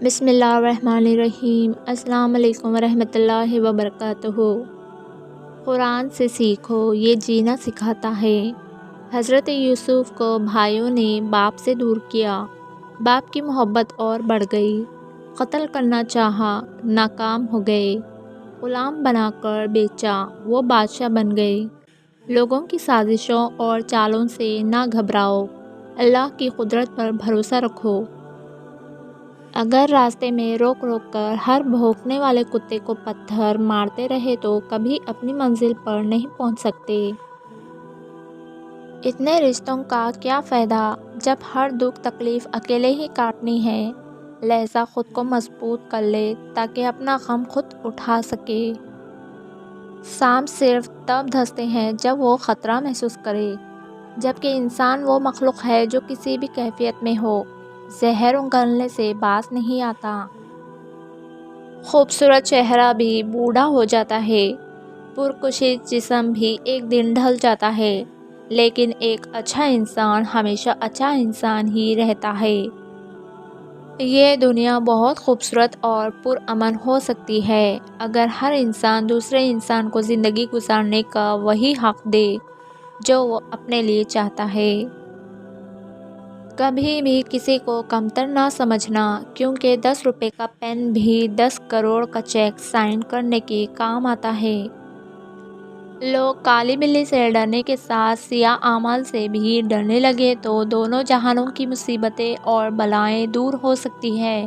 بسم اللہ الرحمن الرحیم۔ السلام علیکم ورحمۃ اللہ وبرکاتہ۔ قرآن سے سیکھو، یہ جینا سکھاتا ہے۔ حضرت یوسف کو بھائیوں نے باپ سے دور کیا، باپ کی محبت اور بڑھ گئی، قتل کرنا چاہا، ناکام ہو گئے، غلام بنا کر بیچا، وہ بادشاہ بن گئے۔ لوگوں کی سازشوں اور چالوں سے نہ گھبراؤ، اللہ کی قدرت پر بھروسہ رکھو۔ اگر راستے میں روک روک کر ہر بھونکنے والے کتے کو پتھر مارتے رہے تو کبھی اپنی منزل پر نہیں پہنچ سکتے۔ اتنے رشتوں کا کیا فائدہ جب ہر دکھ تکلیف اکیلے ہی کاٹنی ہے۔ لہذا خود کو مضبوط کر لے تاکہ اپنا غم خود اٹھا سکے۔ سانپ صرف تب دھنستے ہیں جب وہ خطرہ محسوس کرے، جبکہ انسان وہ مخلوق ہے جو کسی بھی کیفیت میں ہو، زہر اگلنے سے باز نہیں آتا۔ خوبصورت چہرہ بھی بوڑھا ہو جاتا ہے، پرکشش جسم بھی ایک دن ڈھل جاتا ہے، لیکن ایک اچھا انسان ہمیشہ اچھا انسان ہی رہتا ہے۔ یہ دنیا بہت خوبصورت اور پرامن ہو سکتی ہے اگر ہر انسان دوسرے انسان کو زندگی گزارنے کا وہی حق دے جو وہ اپنے لیے چاہتا ہے۔ کبھی بھی کسی کو کمتر نہ سمجھنا، کیونکہ 10 روپے کا پین بھی 10 کروڑ کا چیک سائن کرنے کے کام آتا ہے۔ لوگ کالی بلی سے ڈرنے کے ساتھ سیاہ اعمال سے بھی ڈرنے لگے تو دونوں جہانوں کی مصیبتیں اور بلائیں دور ہو سکتی ہیں۔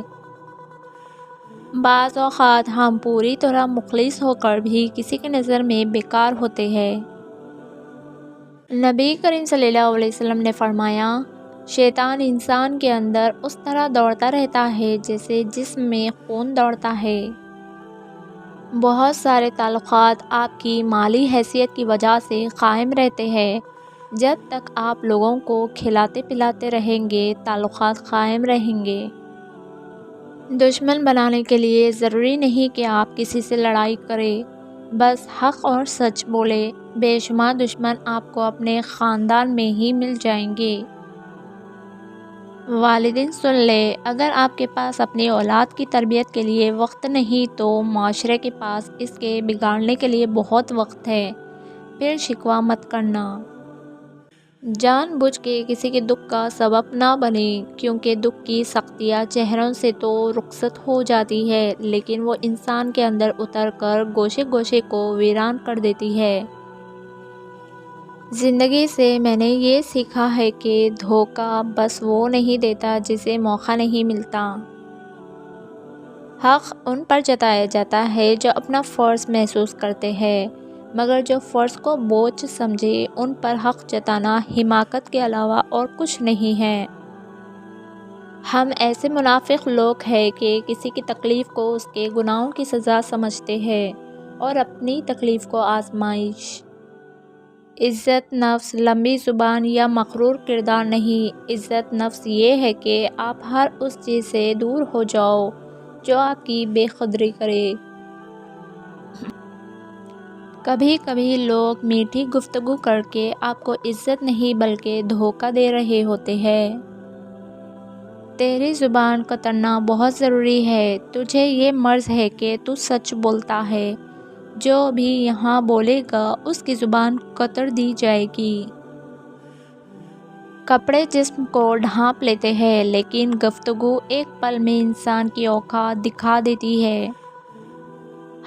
بعض اوقات ہم پوری طرح مخلص ہو کر بھی کسی کی نظر میں بیکار ہوتے ہیں۔ نبی کریم صلی اللہ علیہ وسلم نے فرمایا، شیطان انسان کے اندر اس طرح دوڑتا رہتا ہے جیسے جسم میں خون دوڑتا ہے۔ بہت سارے تعلقات آپ کی مالی حیثیت کی وجہ سے قائم رہتے ہیں۔ جب تک آپ لوگوں کو کھلاتے پلاتے رہیں گے، تعلقات قائم رہیں گے۔ دشمن بنانے کے لیے ضروری نہیں کہ آپ کسی سے لڑائی کریں، بس حق اور سچ بولیں۔ بے شمار دشمن آپ کو اپنے خاندان میں ہی مل جائیں گے۔ والدین سن لیں، اگر آپ کے پاس اپنی اولاد کی تربیت کے لیے وقت نہیں تو معاشرے کے پاس اس کے بگاڑنے کے لیے بہت وقت ہے۔ پھر شکوہ مت کرنا۔ جان بوجھ کے کسی کے دکھ کا سبب نہ بنیں، کیونکہ دکھ کی سختیاں چہروں سے تو رخصت ہو جاتی ہے لیکن وہ انسان کے اندر اتر کر گوشے گوشے کو ویران کر دیتی ہے۔ زندگی سے میں نے یہ سیکھا ہے کہ دھوکہ بس وہ نہیں دیتا جسے موقع نہیں ملتا۔ حق ان پر جتایا جاتا ہے جو اپنا فرض محسوس کرتے ہیں، مگر جو فرض کو بوجھ سمجھے ان پر حق جتانا حماقت کے علاوہ اور کچھ نہیں ہے۔ ہم ایسے منافق لوگ ہیں کہ کسی کی تکلیف کو اس کے گناہوں کی سزا سمجھتے ہیں اور اپنی تکلیف کو آزمائش۔ عزت نفس لمبی زبان یا مغرور کردار نہیں، عزت نفس یہ ہے کہ آپ ہر اس چیز سے دور ہو جاؤ جو آپ کی بے قدری کرے۔ کبھی کبھی لوگ میٹھی گفتگو کر کے آپ کو عزت نہیں بلکہ دھوکہ دے رہے ہوتے ہیں۔ تیری زبان کترنا بہت ضروری ہے، تجھے یہ مرض ہے کہ تو سچ بولتا ہے، جو بھی یہاں بولے گا اس کی زبان کتر دی جائے گی۔ کپڑے جسم کو ڈھانپ لیتے ہیں لیکن گفتگو ایک پل میں انسان کی اوقات دکھا دیتی ہے۔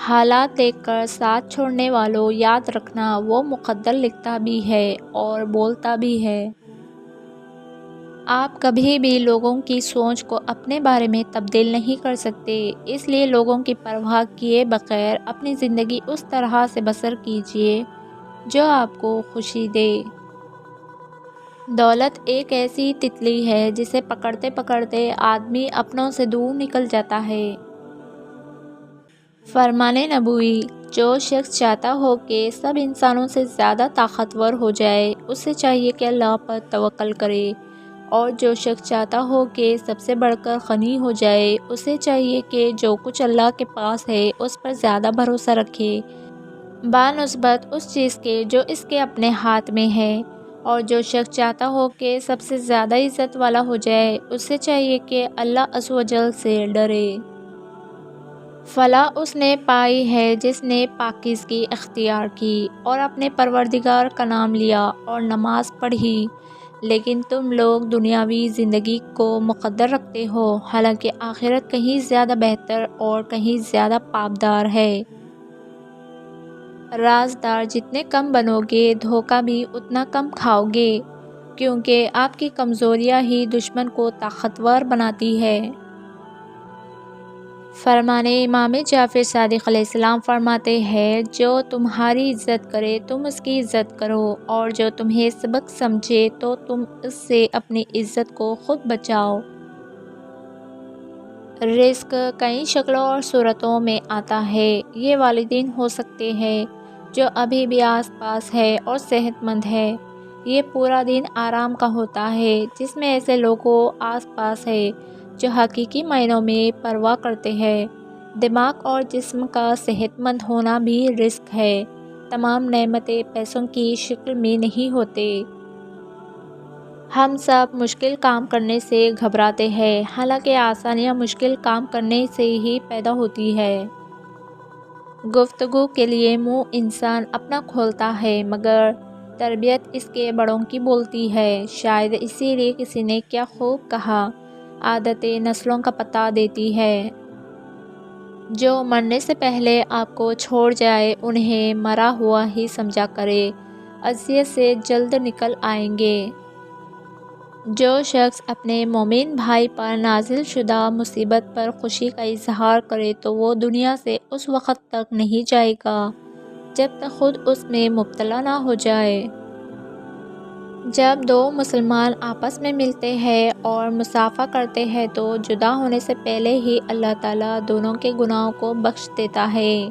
حالات دیکھ کر ساتھ چھوڑنے والوں یاد رکھنا، وہ مقدر لکھتا بھی ہے اور بولتا بھی ہے۔ آپ کبھی بھی لوگوں کی سوچ کو اپنے بارے میں تبدیل نہیں کر سکتے، اس لیے لوگوں کی پرواہ کیے بغیر اپنی زندگی اس طرح سے بسر کیجیے جو آپ کو خوشی دے۔ دولت ایک ایسی تتلی ہے جسے پکڑتے پکڑتے آدمی اپنوں سے دور نکل جاتا ہے۔ فرمان نبوی، جو شخص چاہتا ہو کہ سب انسانوں سے زیادہ طاقتور ہو جائے، اسے چاہیے کہ اللہ پر توکل کرے، اور جو شخص چاہتا ہو کہ سب سے بڑھ کر غنی ہو جائے، اسے چاہیے کہ جو کچھ اللہ کے پاس ہے اس پر زیادہ بھروسہ رکھے بنسبت اس چیز کے جو اس کے اپنے ہاتھ میں ہے، اور جو شخص چاہتا ہو کہ سب سے زیادہ عزت والا ہو جائے، اسے چاہیے کہ اللہ عز و جل سے ڈرے۔ فلاح اس نے پائی ہے جس نے پاکیزگی اختیار کی اور اپنے پروردگار کا نام لیا اور نماز پڑھی۔ لیکن تم لوگ دنیاوی زندگی کو مقدر رکھتے ہو، حالانکہ آخرت کہیں زیادہ بہتر اور کہیں زیادہ پابدار ہے۔ رازدار جتنے کم بنو گے، دھوکہ بھی اتنا کم کھاؤ گے، کیونکہ آپ کی کمزوریاں ہی دشمن کو طاقتور بناتی ہے۔ فرمانے امام جعفر صادق علیہ السلام فرماتے ہیں، جو تمہاری عزت کرے تم اس کی عزت کرو، اور جو تمہیں سبق سمجھے تو تم اس سے اپنی عزت کو خود بچاؤ۔ رزق کئی شکلوں اور صورتوں میں آتا ہے۔ یہ والدین ہو سکتے ہیں جو ابھی بھی آس پاس ہے اور صحت مند ہے۔ یہ پورا دن آرام کا ہوتا ہے جس میں ایسے لوگوں آس پاس ہے جو حقیقی معنوں میں پرواہ کرتے ہیں۔ دماغ اور جسم کا صحت مند ہونا بھی رزق ہے۔ تمام نعمتیں پیسوں کی شکل میں نہیں ہوتے۔ ہم سب مشکل کام کرنے سے گھبراتے ہیں، حالانکہ آسانیاں مشکل کام کرنے سے ہی پیدا ہوتی ہے۔ گفتگو کے لیے منہ انسان اپنا کھولتا ہے، مگر تربیت اس کے بڑوں کی بولتی ہے۔ شاید اسی لیے کسی نے کیا خوب کہا، عادتیں نسلوں کا پتہ دیتی ہے۔ جو مرنے سے پہلے آپ کو چھوڑ جائے انہیں مرا ہوا ہی سمجھا کرے، اذیت سے جلد نکل آئیں گے۔ جو شخص اپنے مومن بھائی پر نازل شدہ مصیبت پر خوشی کا اظہار کرے تو وہ دنیا سے اس وقت تک نہیں جائے گا جب تک خود اس میں مبتلا نہ ہو جائے۔ جب دو مسلمان آپس میں ملتے ہیں اور مصافحہ کرتے ہیں تو جدا ہونے سے پہلے ہی اللہ تعالیٰ دونوں کے گناہوں کو بخش دیتا ہے۔